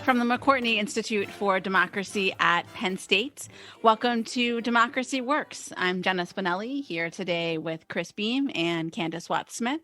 From the McCourtney Institute for Democracy at Penn State, welcome to Democracy Works. I'm Jenna Spinelli, here today with Chris Beam and Candace Watts-Smith.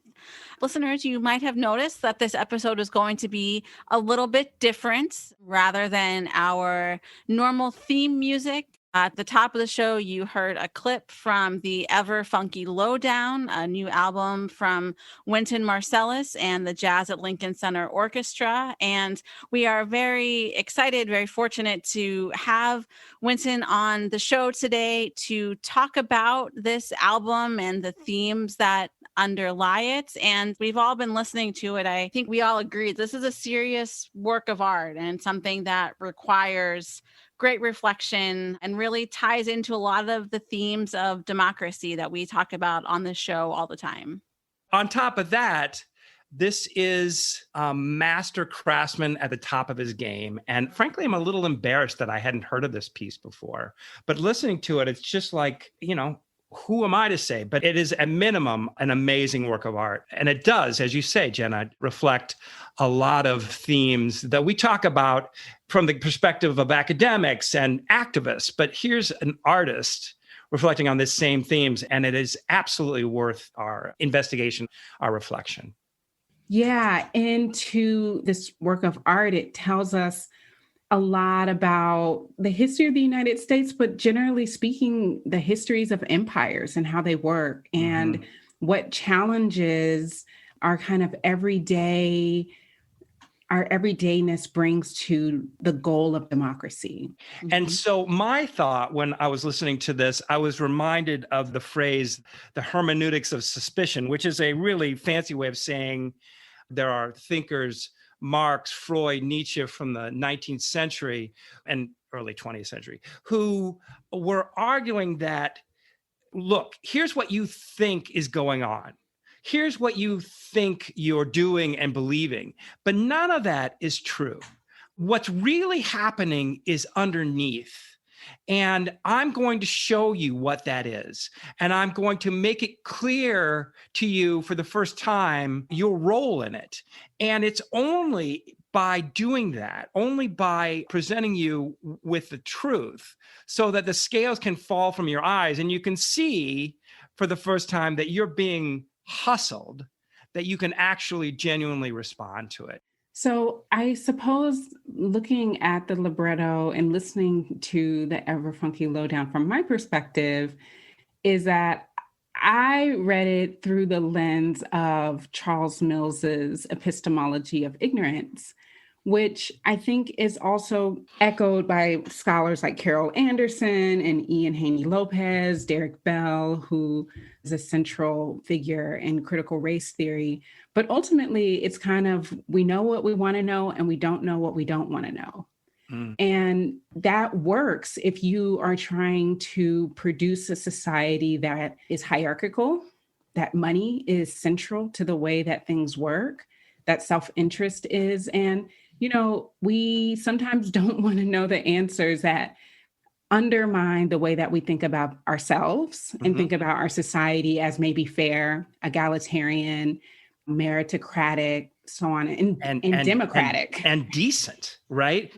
Listeners, you might have noticed that this episode is going to be a little bit different. Rather than our normal theme music, at the top of the show, you heard a clip from the Ever Fonky Lowdown, a new album from Wynton Marsalis and the Jazz at Lincoln Center Orchestra. And we are very excited, very fortunate to have Wynton on the show today to talk about this album and the themes that underlie it. And we've all been listening to it. I think we all agree this is a serious work of art and something that requires great reflection and really ties into a lot of the themes of democracy that we talk about on this show all the time. On top of that, this is a master craftsman at the top of his game. And frankly, I'm a little embarrassed that I hadn't heard of this piece before. But listening to it, it's just like, who am I to say? But it is at minimum an amazing work of art. And it does, as you say, Jenna, reflect a lot of themes that we talk about from the perspective of academics and activists. But here's an artist reflecting on these same themes, and it is absolutely worth our investigation, our reflection. Yeah, into this work of art, it tells us a lot about the history of the United States, but generally speaking, the histories of empires and how they work and what challenges our kind of our everydayness brings to the goal of democracy. And so my thought when I was listening to this, I was reminded of the phrase, the hermeneutics of suspicion, which is a really fancy way of saying there are thinkers, Marx, Freud, Nietzsche from the 19th century and early 20th century, who were arguing that, look, here's what you think is going on. Here's what you think you're doing and believing, but none of that is true. What's really happening is underneath. And I'm going to show you what that is. And I'm going to make it clear to you for the first time your role in it. And it's only by doing that, only by presenting you with the truth so that the scales can fall from your eyes and you can see for the first time that you're being hustled, that you can actually genuinely respond to it. So I suppose looking at the libretto and listening to the Ever Fonky Lowdown from my perspective is that I read it through the lens of Charles Mills's epistemology of ignorance, which I think is also echoed by scholars like Carol Anderson and Ian Haney Lopez, Derek Bell, who is a central figure in critical race theory. But ultimately, it's kind of, we know what we want to know and we don't know what we don't want to know. And that works if you are trying to produce a society that is hierarchical, that money is central to the way that things work, that self-interest is. And we sometimes don't want to know the answers that undermine the way that we think about ourselves and think about our society as maybe fair, egalitarian, meritocratic, so on, and democratic. And decent, right?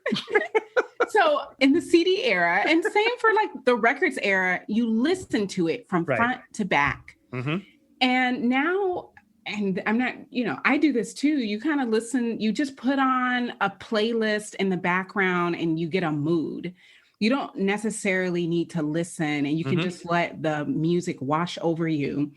So in the CD era, and same for like the records era, you listen to it from front to back. And now, and I'm not, I do this too. You kind of listen, you just put on a playlist in the background and you get a mood. You don't necessarily need to listen and you can just let the music wash over you.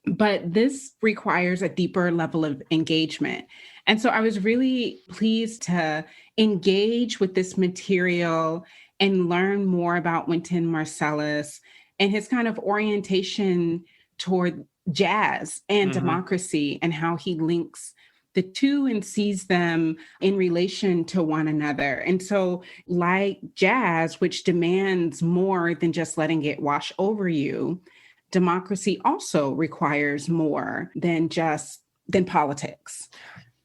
But this requires a deeper level of engagement. And so I was really pleased to engage with this material and learn more about Wynton Marsalis and his kind of orientation toward jazz and democracy and how he links the two and sees them in relation to one another. And so like jazz, which demands more than just letting it wash over you, democracy also requires more than politics.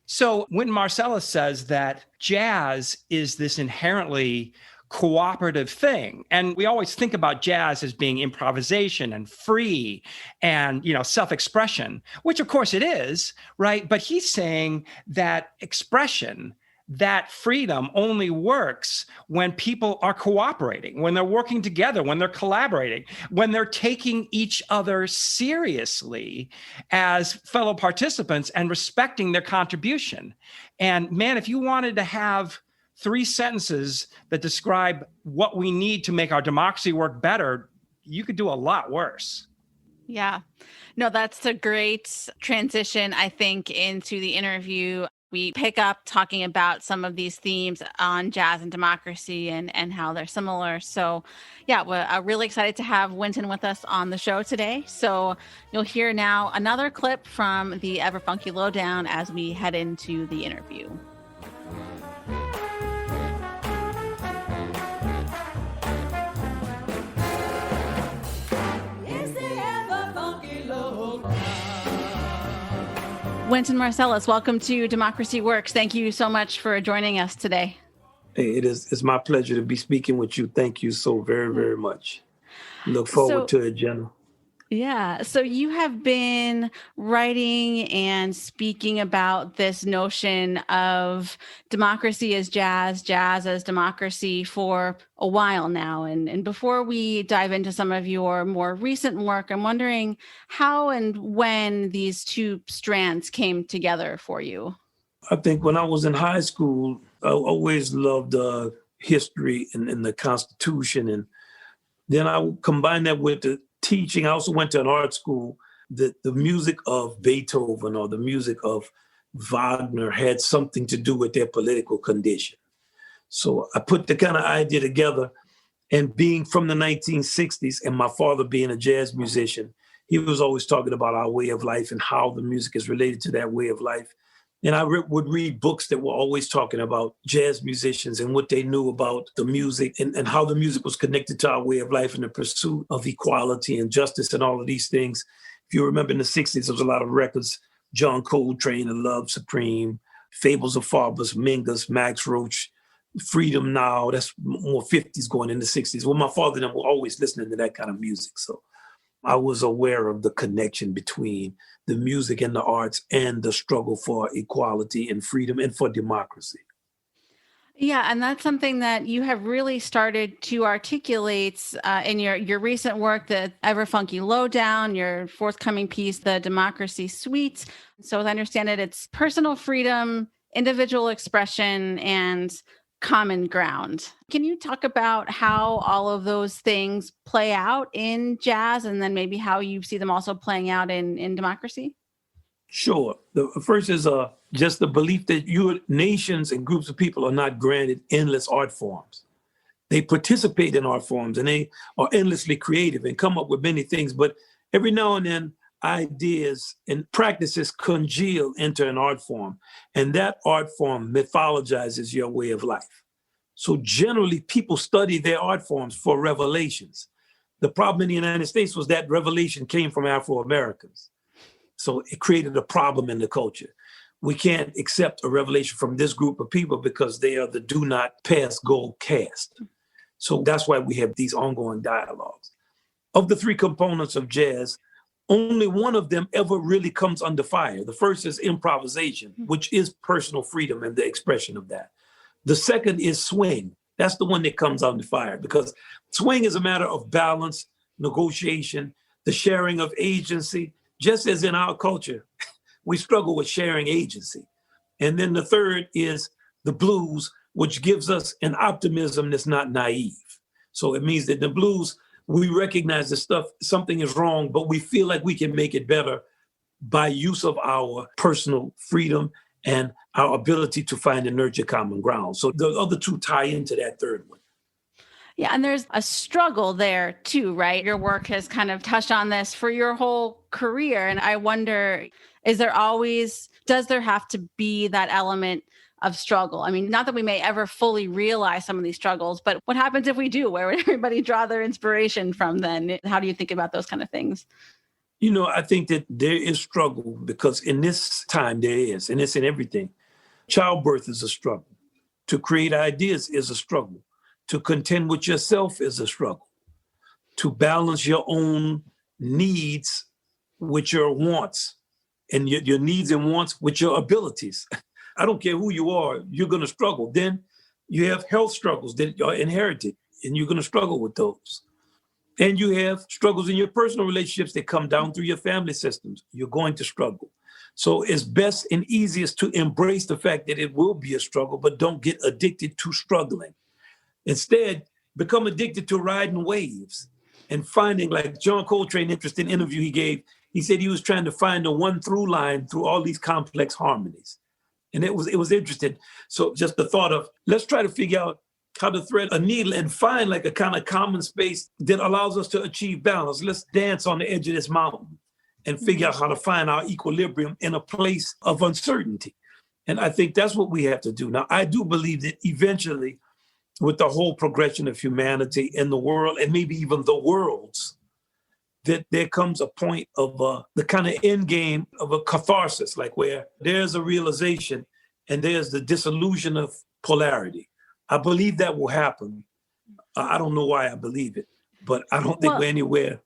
So Wynton Marsalis says that jazz is this inherently cooperative thing. And we always think about jazz as being improvisation and free and, self-expression, which of course it is, right? But he's saying that expression, that freedom only works when people are cooperating, when they're working together, when they're collaborating, when they're taking each other seriously as fellow participants and respecting their contribution. And man, if you wanted to have 3 sentences that describe what we need to make our democracy work better, you could do a lot worse. Yeah. No, that's a great transition, I think, into the interview. We pick up talking about some of these themes on jazz and democracy and how they're similar. So yeah, we're really excited to have Wynton with us on the show today. So you'll hear now another clip from the Ever Fonky Lowdown as we head into the interview. Wynton Marsalis, welcome to Democracy Works. Thank you so much for joining us today. Hey, it's my pleasure to be speaking with you. Thank you so very, very much. Look forward to it, Jenna. Yeah. So you have been writing and speaking about this notion of democracy as jazz, jazz as democracy for a while now. And before we dive into some of your more recent work, I'm wondering how and when these two strands came together for you. I think when I was in high school, I always loved history and the Constitution. And then I combined that with the teaching. I also went to an art school. The music of Beethoven or the music of Wagner had something to do with their political condition. So I put the kind of idea together, and being from the 1960s and my father being a jazz musician, he was always talking about our way of life and how the music is related to that way of life. And I would read books that were always talking about jazz musicians and what they knew about the music and how the music was connected to our way of life and the pursuit of equality and justice and all of these things. If you remember in the 60s, there was a lot of records, John Coltrane and Love Supreme, Fables of Farbus, Mingus, Max Roach, Freedom Now. That's more 50s going into 60s. Well, my father and I were always listening to that kind of music. So I was aware of the connection between the music and the arts and the struggle for equality and freedom and for democracy. Yeah, and that's something that you have really started to articulate in your recent work, the Ever Fonky Lowdown, your forthcoming piece, the Democracy Suite. So as I understand it, it's personal freedom, individual expression, and common ground. Can you talk about how all of those things play out in jazz and then maybe how you see them also playing out in democracy? Sure. The first is just the belief that nations and groups of people are not granted endless art forms. They participate in art forms and they are endlessly creative and come up with many things. But every now and then, ideas and practices congeal into an art form. And that art form mythologizes your way of life. So generally, people study their art forms for revelations. The problem in the United States was that revelation came from Afro-Americans. So it created a problem in the culture. We can't accept a revelation from this group of people because they are the do not pass go caste. So that's why we have these ongoing dialogues. Of the 3 components of jazz, only one of them ever really comes under fire. The first is improvisation, which is personal freedom and the expression of that. The second is swing. That's the one that comes under fire because swing is a matter of balance, negotiation, the sharing of agency. Just as in our culture, we struggle with sharing agency. And then the third is the blues, which gives us an optimism that's not naive. So it means that the blues, we recognize that something is wrong, but we feel like we can make it better by use of our personal freedom and our ability to find and nurture common ground. So the other 2 tie into that third one. Yeah, and there's a struggle there too, right? Your work has kind of touched on this for your whole career. And I wonder, does there have to be that element of struggle? I mean, not that we may ever fully realize some of these struggles, but what happens if we do? Where would everybody draw their inspiration from then? How do you think about those kind of things? You know, I think that there is struggle because in this time there is, and it's in everything. Childbirth is a struggle. To create ideas is a struggle. To contend with yourself is a struggle. To balance your own needs with your wants and your needs and wants with your abilities. I don't care who you are, you're going to struggle. Then you have health struggles that are inherited, and you're going to struggle with those. And you have struggles in your personal relationships that come down through your family systems. You're going to struggle. So it's best and easiest to embrace the fact that it will be a struggle, but don't get addicted to struggling. Instead, become addicted to riding waves and finding, like John Coltrane, interesting interview he gave, he said he was trying to find a one through line through all these complex harmonies. And it was interesting. So just the thought of, let's try to figure out how to thread a needle and find like a kind of common space that allows us to achieve balance. Let's dance on the edge of this mountain and figure out how to find our equilibrium in a place of uncertainty. And I think that's what we have to do. Now, I do believe that eventually, with the whole progression of humanity in the world, and maybe even the worlds, that there comes a point of the kind of end game of a catharsis, like where there's a realization and there's the dissolution of polarity. I believe that will happen. I don't know why I believe it, but I don't think we're anywhere.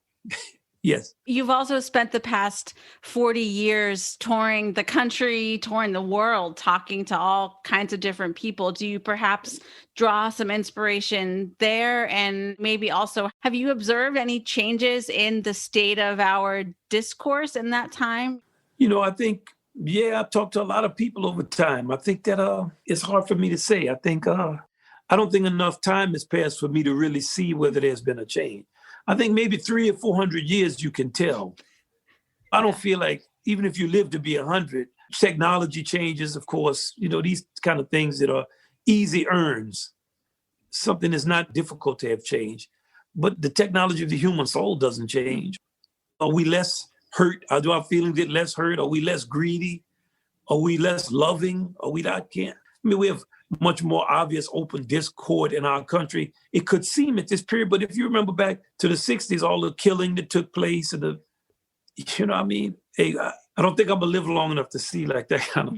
Yes. You've also spent the past 40 years touring the country, touring the world, talking to all kinds of different people. Do you perhaps draw some inspiration there? And maybe also, have you observed any changes in the state of our discourse in that time? I think, I've talked to a lot of people over time. I think that it's hard for me to say. I think I don't think enough time has passed for me to really see whether there's been a change. I think maybe 300 or 400 years you can tell. I don't feel like, even if you live to be 100, technology changes, of course, these kind of things that are easy earns. Something that's not difficult to have changed. But the technology of the human soul doesn't change. Are we less hurt? Do our feelings get less hurt? Are we less greedy? Are we less loving? Are we not? We have much more obvious open discord in our country. It could seem at this period, but if you remember back to the 60s, all the killing that took place and Hey, I don't think I'm gonna live long enough to see like that kind of.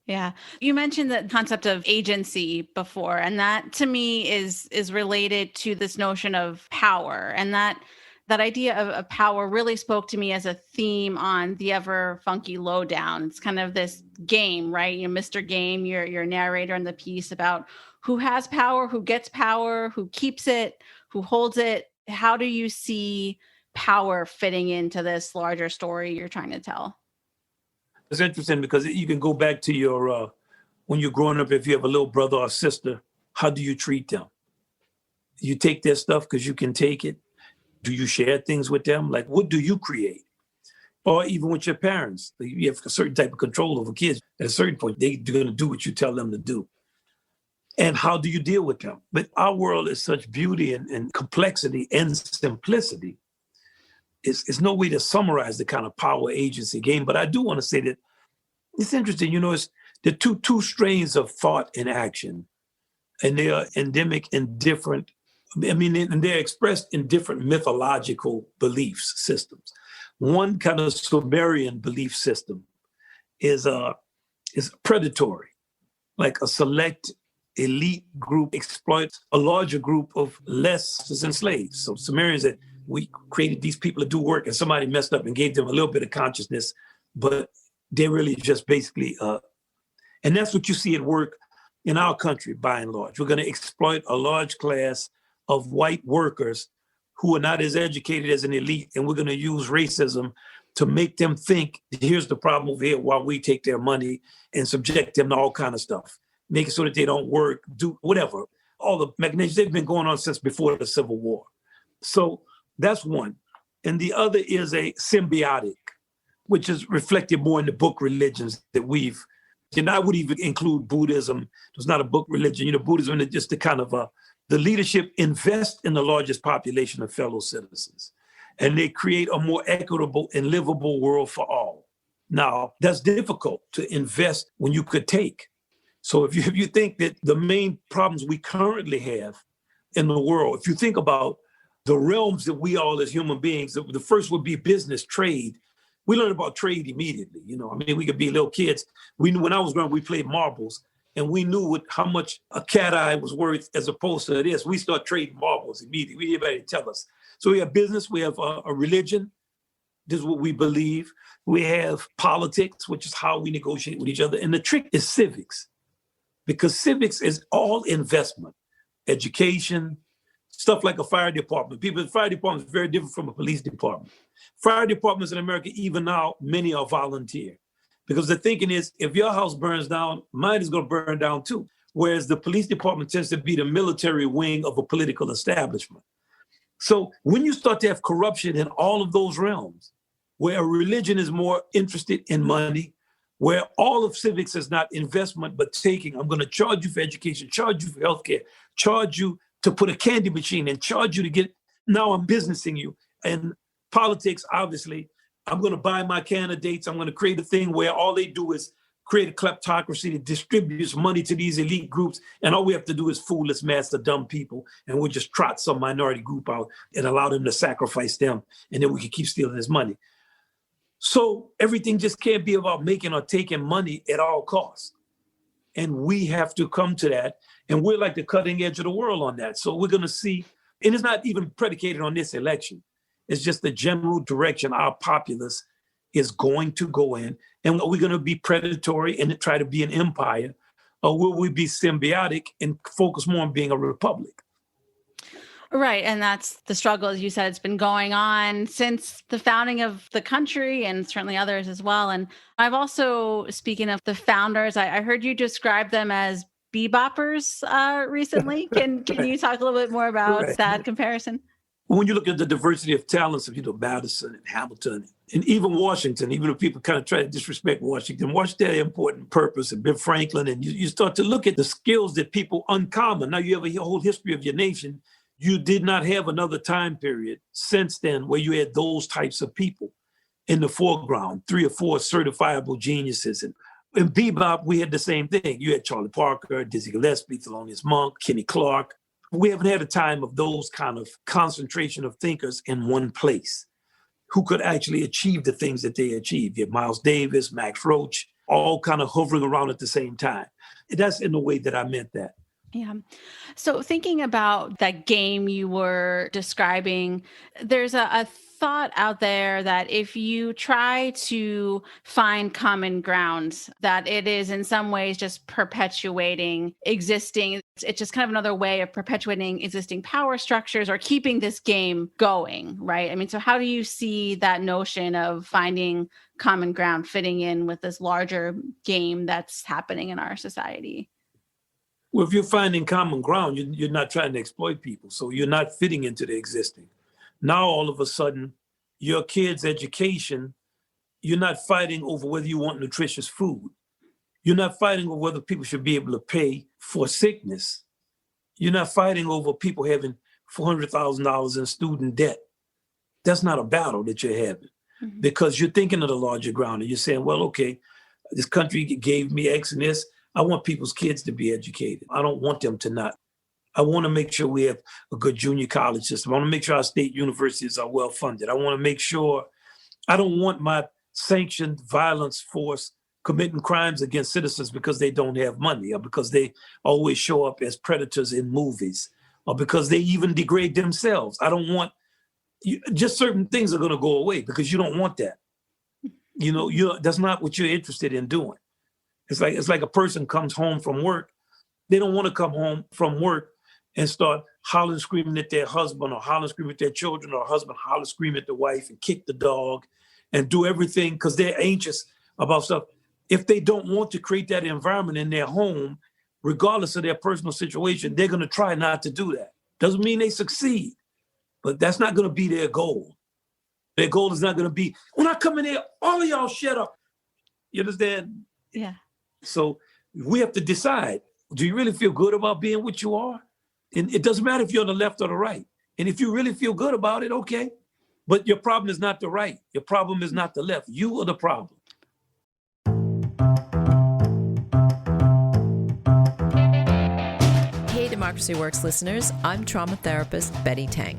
Yeah. You mentioned the concept of agency before, and that to me is related to this notion of power. And that idea of power really spoke to me as a theme on the Ever Funky Lowdown. It's kind of this game, right? Mr. Game, you're a narrator in the piece about who has power, who gets power, who keeps it, who holds it. How do you see power fitting into this larger story you're trying to tell? It's interesting because you can go back to your, when you're growing up, if you have a little brother or sister, how do you treat them? You take their stuff because you can take it. Do you share things with them? Like, what do you create? Or even with your parents, you have a certain type of control over kids. At a certain point, they're going to do what you tell them to do. And how do you deal with them? But our world is such beauty and complexity and simplicity. It's no way to summarize the kind of power agency game. But I do want to say that it's interesting, it's the two strains of thought and action, and they are endemic in different, and they're expressed in different mythological belief systems. One kind of Sumerian belief system is predatory, like a select elite group exploits a larger group of less enslaved. So Sumerians said, we created these people to do work and somebody messed up and gave them a little bit of consciousness, but they're really just basically, and that's what you see at work in our country, by and large. We're going to exploit a large class of white workers who are not as educated as an elite, and we're going to use racism to make them think, here's the problem over here, while we take their money and subject them to all kind of stuff, make it so that they don't work, do whatever. All the mechanisms, they've been going on since before the Civil War. So that's one. And the other is a symbiotic, which is reflected more in the book religions that we've, and I would even include Buddhism. It's not a book religion. Buddhism is just the kind of, the leadership invest in the largest population of fellow citizens, and they create a more equitable and livable world for all. Now, that's difficult to invest when you could take. So if you think that the main problems we currently have in the world, if you think about the realms that we all as human beings, the first would be business, trade. We learned about trade immediately. We could be little kids. We knew when I was growing up, we played marbles, and we knew how much a cat eye was worth as opposed to this. We start trading marbles immediately. We didn't anybody tell us. So we have business, we have a religion, This is what we believe. We have politics, which is how we negotiate with each other. And the trick is civics, because civics is all investment, education, stuff like a fire department. The fire department is very different from a police department. Fire departments in America, even now, many are volunteer, because the thinking is, if your house burns down, mine is going to burn down too. Whereas the police department tends to be the military wing of a political establishment. So when you start to have corruption in all of those realms, where a religion is more interested in money, where all of civics is not investment, but taking, I'm going to charge you for education, charge you for healthcare, charge you to put a candy machine and charge you to get, now I'm businessing you. And politics, obviously, I'm going to buy my candidates. I'm going to create a thing where all they do is create a kleptocracy that distributes money to these elite groups. And all we have to do is fool this mass of dumb people. And we'll just trot some minority group out and allow them to sacrifice them. And then we can keep stealing this money. So everything just can't be about making or taking money at all costs. And we have to come to that. And we're like the cutting edge of the world on that. So we're going to see, and it's not even predicated on this election. It's just the general direction our populace is going to go in. And are we going to be predatory and try to be an empire? Or will we be symbiotic and focus more on being a republic? Right. And that's the struggle, as you said, it's been going on since the founding of the country and certainly others as well. And I've also, speaking of the founders, I heard you describe them as beboppers recently. Can you talk a little bit more about that comparison? When you look at the diversity of talents of, Madison and Hamilton and even Washington, even if people kind of try to disrespect Washington had an important purpose, and Ben Franklin, and you start to look at the skills that people uncommon. Now you have a whole history of your nation. You did not have another time period since then where you had those types of people in the foreground, 3 or 4 certifiable geniuses. And in bebop, we had the same thing. You had Charlie Parker, Dizzy Gillespie, Thelonious Monk, Kenny Clark. We haven't had a time of those kind of concentration of thinkers in one place who could actually achieve the things that they achieved. You have Miles Davis, Max Roach, all kind of hovering around at the same time. That's in the way that I meant that. Yeah. So thinking about that game you were describing, there's a thought out there that if you try to find common ground, that it is in some ways just perpetuating existing. It's just kind of another way of perpetuating existing power structures or keeping this game going, right? I mean, so how do you see that notion of finding common ground fitting in with this larger game that's happening in our society? Well, if you're finding common ground, you're not trying to exploit people. So you're not fitting into the existing. Now, all of a sudden, your kids' education, you're not fighting over whether you want nutritious food. You're not fighting over whether people should be able to pay for sickness. You're not fighting over people having $400,000 in student debt. That's not a battle that you're having because you're thinking of the larger ground and you're saying, well, okay, this country gave me X and this. I want people's kids to be educated. I don't want them to not. I want to make sure we have a good junior college system. I want to make sure our state universities are well funded. I want to make sure I don't want my sanctioned violence force committing crimes against citizens because they don't have money or because they always show up as predators in movies or because they even degrade themselves. I don't want, just certain things are going to go away because you don't want that. That's not what you're interested in doing. It's like a person comes home from work. They don't want to come home from work and start hollering, screaming at their husband or hollering, screaming at their children or husband hollering, screaming at the wife and kick the dog and do everything because they're anxious about stuff. If they don't want to create that environment in their home, regardless of their personal situation, they're going to try not to do that. Doesn't mean they succeed, but that's not going to be their goal. Their goal is not going to be, when I come in here, all of y'all shut up. You understand? Yeah. So we have to decide, do you really feel good about being what you are? And it doesn't matter if you're on the left or the right. And if you really feel good about it, okay. But your problem is not the right. Your problem is not the left. You are the problem. Hey, Democracy Works listeners. I'm trauma therapist Betty Tang.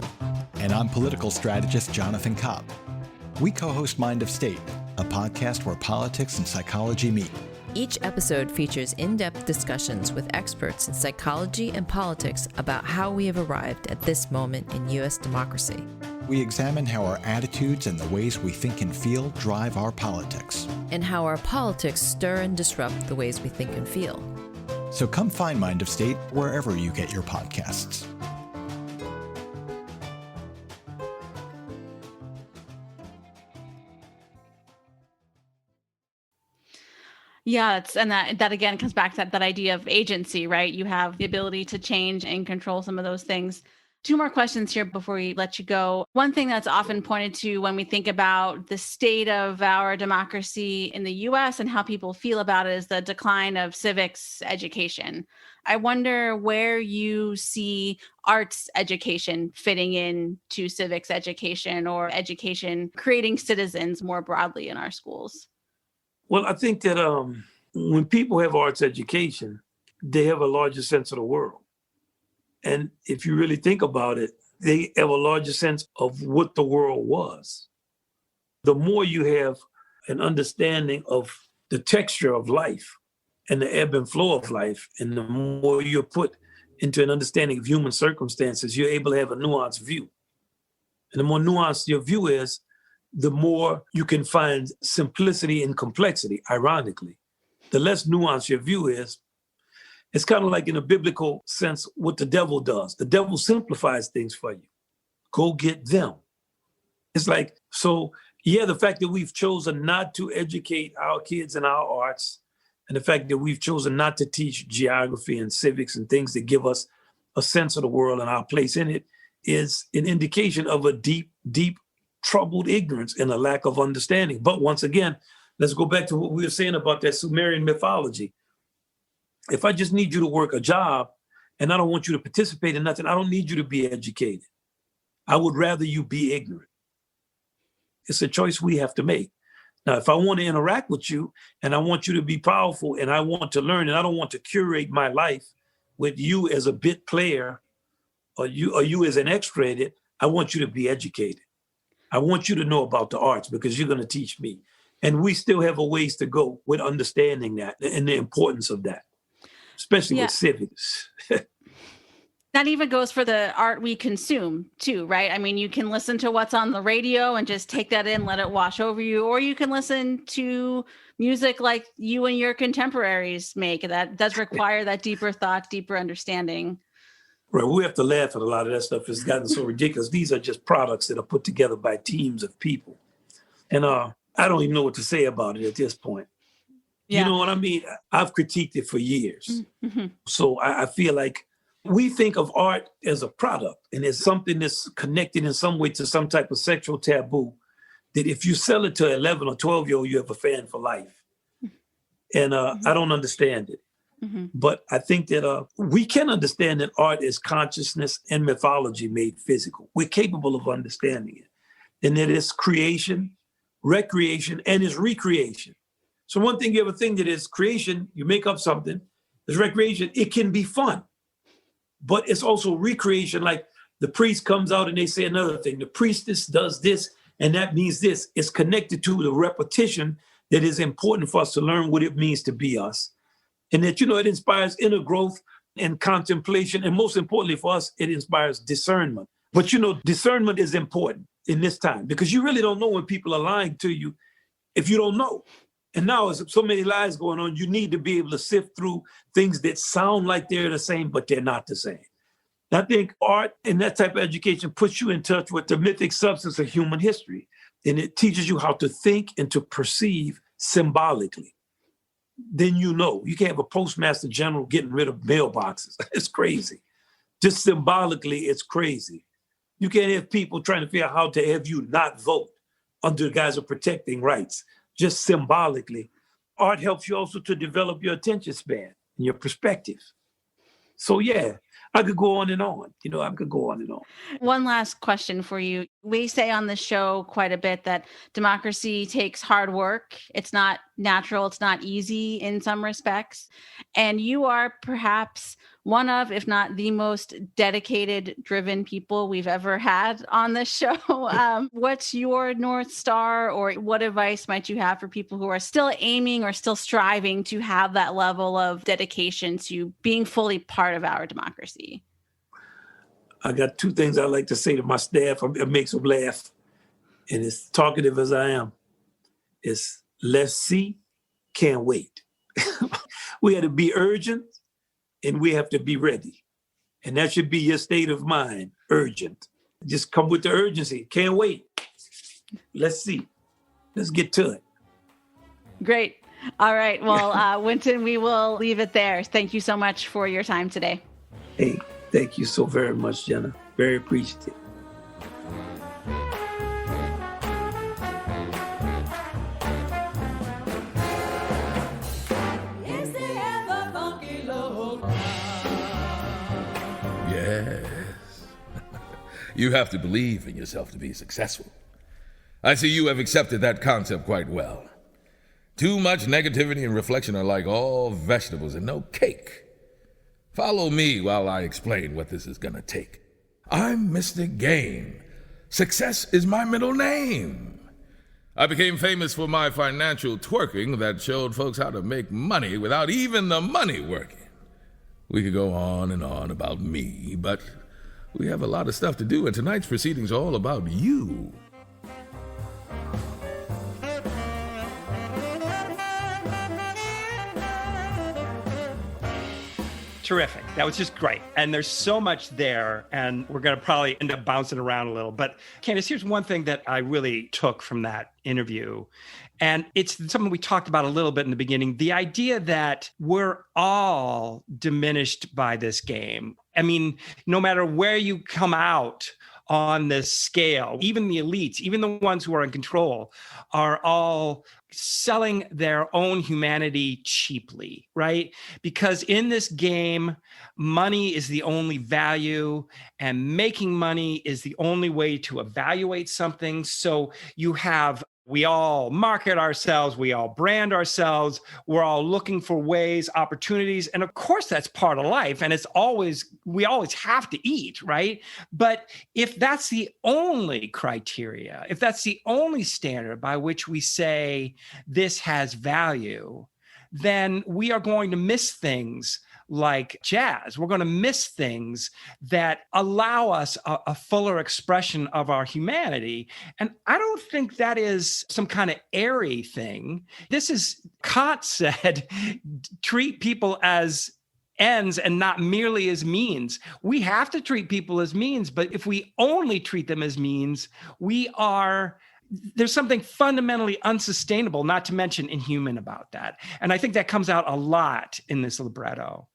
And I'm political strategist Jonathan Kopp. We co-host Mind of State, a podcast where politics and psychology meet. Each episode features in-depth discussions with experts in psychology and politics about how we have arrived at this moment in U.S. democracy. we examine how our attitudes and the ways we think and feel drive our politics. And how our politics stir and disrupt the ways we think and feel. So come find Mind of State wherever you get your podcasts. Yeah, and that again comes back to that idea of agency, right? You have the ability to change and control some of those things. Two more questions here before we let you go. One thing that's often pointed to when we think about the state of our democracy in the US and how people feel about it is the decline of civics education. I wonder where you see arts education fitting in to civics education or education creating citizens more broadly in our schools. Well, I think that when people have arts education, they have a larger sense of the world. And if you really think about it, they have a larger sense of what the world was. The more you have an understanding of the texture of life and the ebb and flow of life, and the more you're put into an understanding of human circumstances, you're able to have a nuanced view. And the more nuanced your view is, the more you can find simplicity in complexity, ironically. The less nuanced your view is, it's kind of like in a biblical sense what the devil does. The devil simplifies things for you. Go get them. It's like, so yeah, the fact that we've chosen not to educate our kids in our arts, and the fact that we've chosen not to teach geography and civics and things that give us a sense of the world and our place in it is an indication of a deep, deep troubled ignorance and a lack of understanding. But once again, let's go back to what we were saying about that Sumerian mythology. If I just need you to work a job and I don't want you to participate in nothing, I don't need you to be educated. I would rather you be ignorant. It's a choice we have to make. Now, if I want to interact with you and I want you to be powerful and I want to learn and I don't want to curate my life with you as a bit player or you as an extra in it, I want you to be educated. I want you to know about the arts because you're going to teach me. And we still have a ways to go with understanding that and the importance of that, especially with civics. That even goes for the art we consume too, right? I mean, you can listen to what's on the radio and just take that in, let it wash over you, or you can listen to music like you and your contemporaries make. That does require that deeper thought, deeper understanding. Right. We have to laugh at a lot of that stuff. It's gotten so ridiculous. These are just products that are put together by teams of people. And I don't even know what to say about it at this point. Yeah. You know what I mean? I've critiqued it for years. Mm-hmm. So I feel like we think of art as a product and as something that's connected in some way to some type of sexual taboo, that if you sell it to 11 or 12-year-old, you have a fan for life. And I don't understand it. Mm-hmm. But I think that we can understand that art is consciousness and mythology made physical. We're capable of understanding it. And that it's creation, recreation, and it's recreation. So one thing you ever think that is creation, you make up something, is recreation, it can be fun. But it's also recreation, like the priest comes out and they say another thing. The priestess does this, and that means this. It's connected to the repetition that is important for us to learn what it means to be us. And that, it inspires inner growth and contemplation. And most importantly for us, it inspires discernment. But, discernment is important in this time because you really don't know when people are lying to you if you don't know. And now there's so many lies going on, you need to be able to sift through things that sound like they're the same, but they're not the same. I think art and that type of education puts you in touch with the mythic substance of human history. And it teaches you how to think and to perceive symbolically. Then you can't have a postmaster general getting rid of mailboxes. It's crazy. Just symbolically, it's crazy. You can't have people trying to figure out how to have you not vote under the guise of protecting rights. Just symbolically. Art helps you also to develop your attention span and your perspective. So yeah, I could go on and on. I could go on and on. One last question for you. We say on the show quite a bit that democracy takes hard work. It's not natural. It's not easy in some respects. And you are perhaps one of, if not the most dedicated, driven people we've ever had on this show. What's your North Star, or what advice might you have for people who are still aiming or still striving to have that level of dedication to being fully part of our democracy? I got two things I like to say to my staff. It makes them laugh. And as talkative as I am, it's let's see, can't wait. We have to be urgent and we have to be ready. And that should be your state of mind, urgent. Just come with the urgency. Can't wait. Let's see. Let's get to it. Great. All right. Well, Wynton, we will leave it there. Thank you so much for your time today. Hey, thank you so very much, Jenna. Very appreciative. It's the Ever Fonky Lowdown. Yes. You have to believe in yourself to be successful. I see you have accepted that concept quite well. Too much negativity and reflection are like all vegetables and no cake. Follow me while I explain what this is gonna take. I'm Mr. Game. Success is my middle name. I became famous for my financial twerking that showed folks how to make money without even the money working. We could go on and on about me, but we have a lot of stuff to do, and tonight's proceedings are all about you. Terrific. That was just great. And there's so much there, and we're going to probably end up bouncing around a little. But Candace, here's one thing that I really took from that interview. And it's something we talked about a little bit in the beginning, the idea that we're all diminished by this game. I mean, no matter where you come out on this scale, even the elites, even the ones who are in control, are all selling their own humanity cheaply, right? Because in this game, money is the only value, and making money is the only way to evaluate something. So we all market ourselves, we all brand ourselves, we're all looking for ways, opportunities. And of course, that's part of life. And we always have to eat, right? But if that's the only criteria, if that's the only standard by which we say this has value, then we are going to miss things like jazz. We're going to miss things that allow us a fuller expression of our humanity. And I don't think that is some kind of airy thing. This is, Kant said, treat people as ends and not merely as means. We have to treat people as means, but if we only treat them as means, there's something fundamentally unsustainable, not to mention inhuman about that. And I think that comes out a lot in this libretto.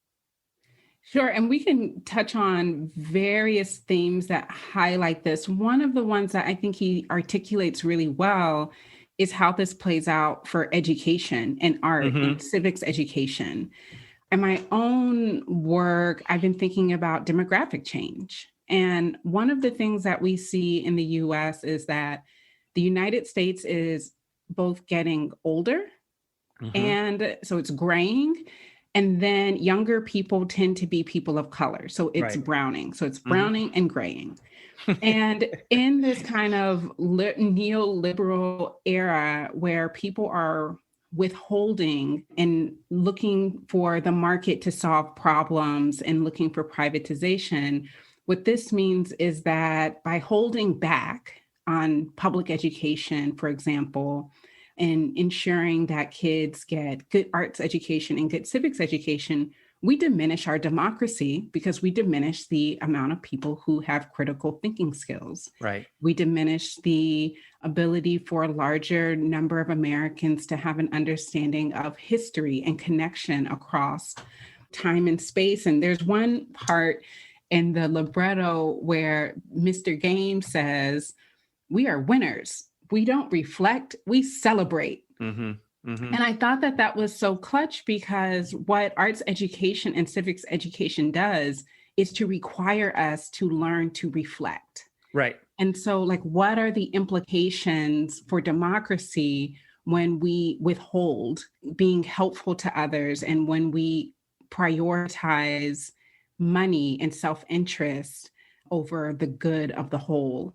Sure. And we can touch on various themes that highlight this. One of the ones that I think he articulates really well is how this plays out for education and art and civics education. In my own work, I've been thinking about demographic change. And one of the things that we see in the US is that the United States is both getting older, and so it's graying. And then younger people tend to be people of color. So it's browning. So it's browning and graying. And in this kind of neoliberal era where people are withholding and looking for the market to solve problems and looking for privatization, what this means is that by holding back on public education, for example, and ensuring that kids get good arts education and good civics education, we diminish our democracy because we diminish the amount of people who have critical thinking skills. Right. We diminish the ability for a larger number of Americans to have an understanding of history and connection across time and space. And there's one part in the libretto where Mr. Game says, "We are winners. We don't reflect, we celebrate." And I thought that that was so clutch because what arts education and civics education does is to require us to learn to reflect. Right. And so, like, what are the implications for democracy when we withhold being helpful to others and when we prioritize money and self-interest over the good of the whole?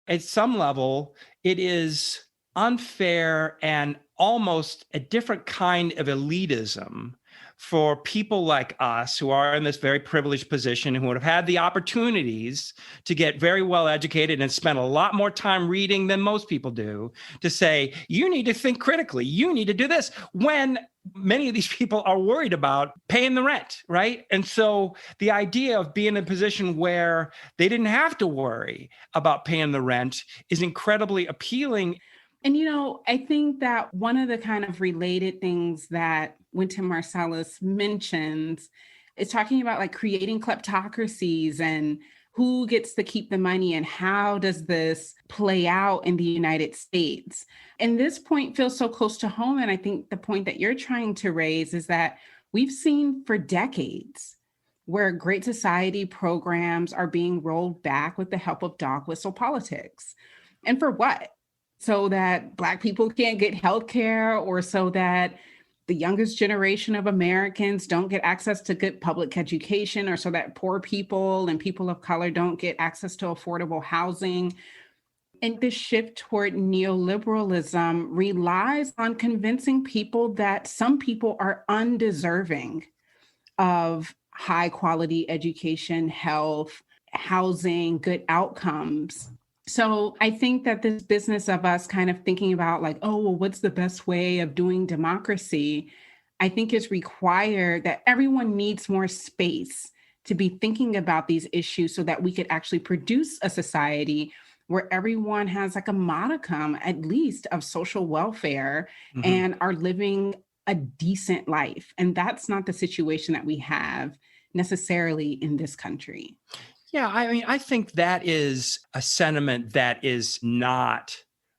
At some level, it is unfair and almost a different kind of elitism for people like us who are in this very privileged position and who would have had the opportunities to get very well educated and spend a lot more time reading than most people do, to say, you need to think critically, you need to do this, when many of these people are worried about paying the rent, right? And so the idea of being in a position where they didn't have to worry about paying the rent is incredibly appealing. And, I think that one of the kind of related things that Wynton Marsalis mentions is talking about like creating kleptocracies and who gets to keep the money and how does this play out in the United States. And this point feels so close to home. And I think the point that you're trying to raise is that we've seen for decades where Great Society programs are being rolled back with the help of dog whistle politics. And for what? So that Black people can't get health care, or so that the youngest generation of Americans don't get access to good public education, or so that poor people and people of color don't get access to affordable housing. And this shift toward neoliberalism relies on convincing people that some people are undeserving of high quality education, health, housing, good outcomes. So I think that this business of us kind of thinking about like, oh, well, what's the best way of doing democracy? I think is required that everyone needs more space to be thinking about these issues so that we could actually produce a society where everyone has like a modicum, at least, of social welfare and are living a decent life. And that's not the situation that we have necessarily in this country. Yeah, I mean, I think that is a sentiment that is not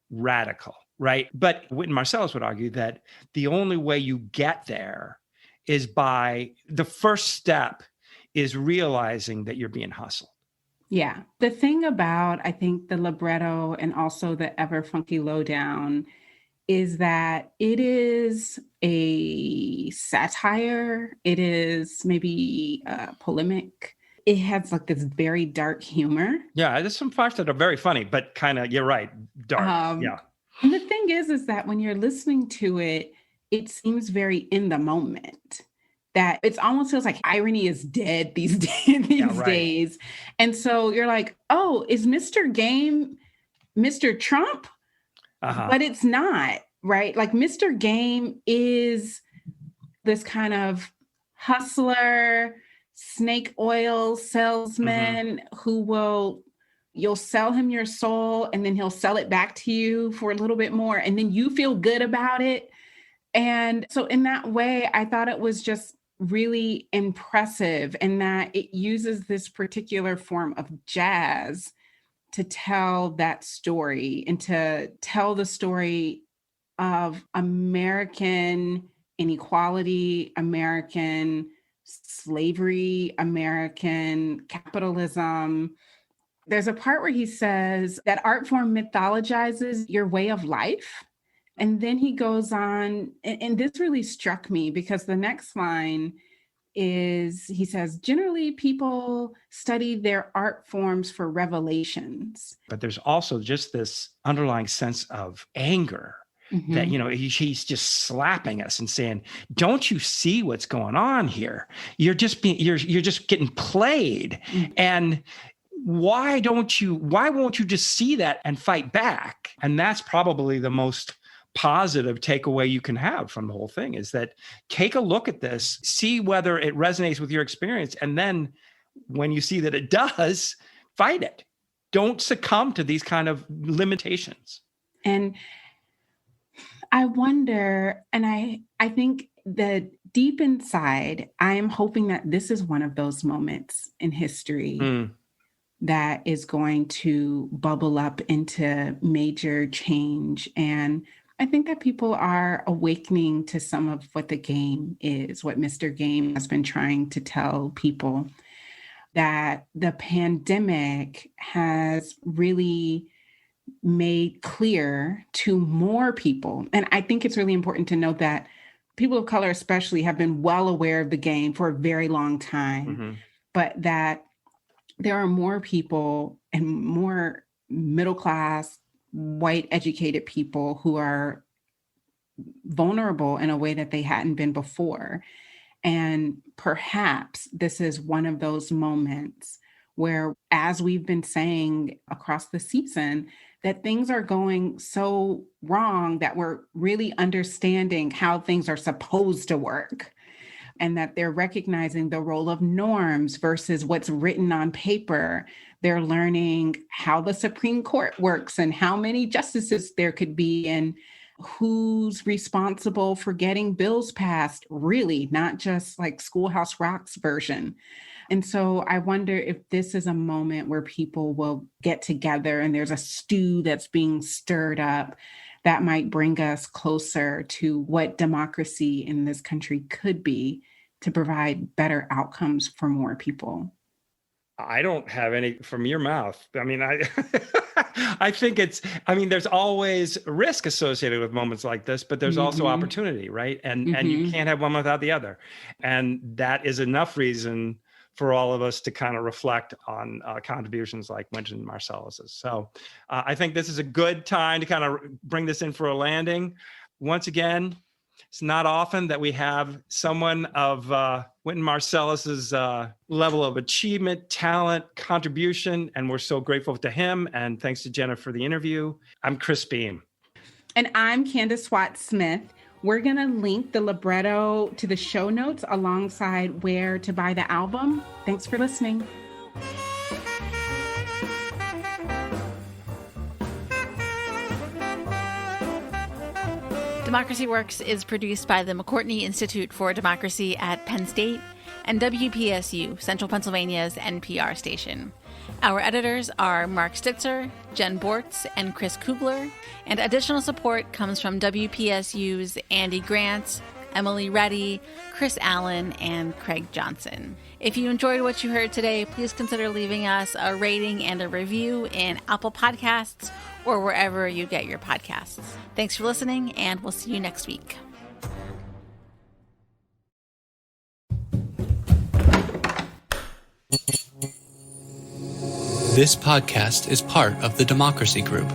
radical, right? But Wynton Marsalis would argue that the only way you get there is by the first step is realizing that you're being hustled. Yeah. The thing about, I think, the libretto and also the Ever Funky Lowdown is that it is a satire. It is maybe polemic. It has like this very dark humor. Yeah, there's some parts that are very funny, but kind of, you're right, dark. Yeah. And the thing is that when you're listening to it, it seems very in the moment. That it almost feels like irony is dead these days. And so you're like, oh, is Mr. Game Mr. Trump? But it's not, right? Like Mr. Game is this kind of hustler, snake oil salesman who you'll sell him your soul and then he'll sell it back to you for a little bit more. And then you feel good about it. And so in that way, I thought it was just really impressive in that it uses this particular form of jazz to tell that story and to tell the story of American inequality, American slavery, American capitalism. There's a part where he says that art form mythologizes your way of life. And then he goes on, and this really struck me because the next line is, he says, generally people study their art forms for revelations. But there's also just this underlying sense of anger that, he's just slapping us and saying, don't you see what's going on here? You're just getting played. And why won't you just see that and fight back? And that's probably the most positive takeaway you can have from the whole thing, is that take a look at this, see whether it resonates with your experience. And then when you see that it does, fight it. Don't succumb to these kind of limitations. And I wonder, and I think that deep inside, I am hoping that this is one of those moments in history that is going to bubble up into major change. And I think that people are awakening to some of what the game is, what Mr. Game has been trying to tell people, that the pandemic has really made clear to more people. And I think it's really important to note that people of color especially have been well aware of the game for a very long time, but that there are more people and more middle class, white educated people who are vulnerable in a way that they hadn't been before. And perhaps this is one of those moments where, as we've been saying across the season, that things are going so wrong that we're really understanding how things are supposed to work, and that they're recognizing the role of norms versus what's written on paper. They're learning how the Supreme Court works and how many justices there could be and who's responsible for getting bills passed, really, not just like Schoolhouse Rock's version. And so I wonder if this is a moment where people will get together and there's a stew that's being stirred up that might bring us closer to what democracy in this country could be to provide better outcomes for more people. I don't have any from your mouth. I mean, I think there's always risk associated with moments like this, but there's also opportunity, right? And you can't have one without the other. And that is enough reason for all of us to kind of reflect on contributions like Wynton Marsalis's. So I think this is a good time to kind of bring this in for a landing. Once again, it's not often that we have someone of Wynton Marsalis's level of achievement, talent, contribution, and we're so grateful to him. And thanks to Jenna for the interview. I'm Chris Beam. And I'm Candace Watt-Smith. We're going to link the libretto to the show notes alongside where to buy the album. Thanks for listening. Democracy Works is produced by the McCourtney Institute for Democracy at Penn State and WPSU, Central Pennsylvania's NPR station. Our editors are Mark Stitzer, Jen Bortz, and Chris Kugler, and additional support comes from WPSU's Andy Grant, Emily Reddy, Chris Allen, and Craig Johnson. If you enjoyed what you heard today, please consider leaving us a rating and a review in Apple Podcasts or wherever you get your podcasts. Thanks for listening, and we'll see you next week. This podcast is part of the Democracy Group,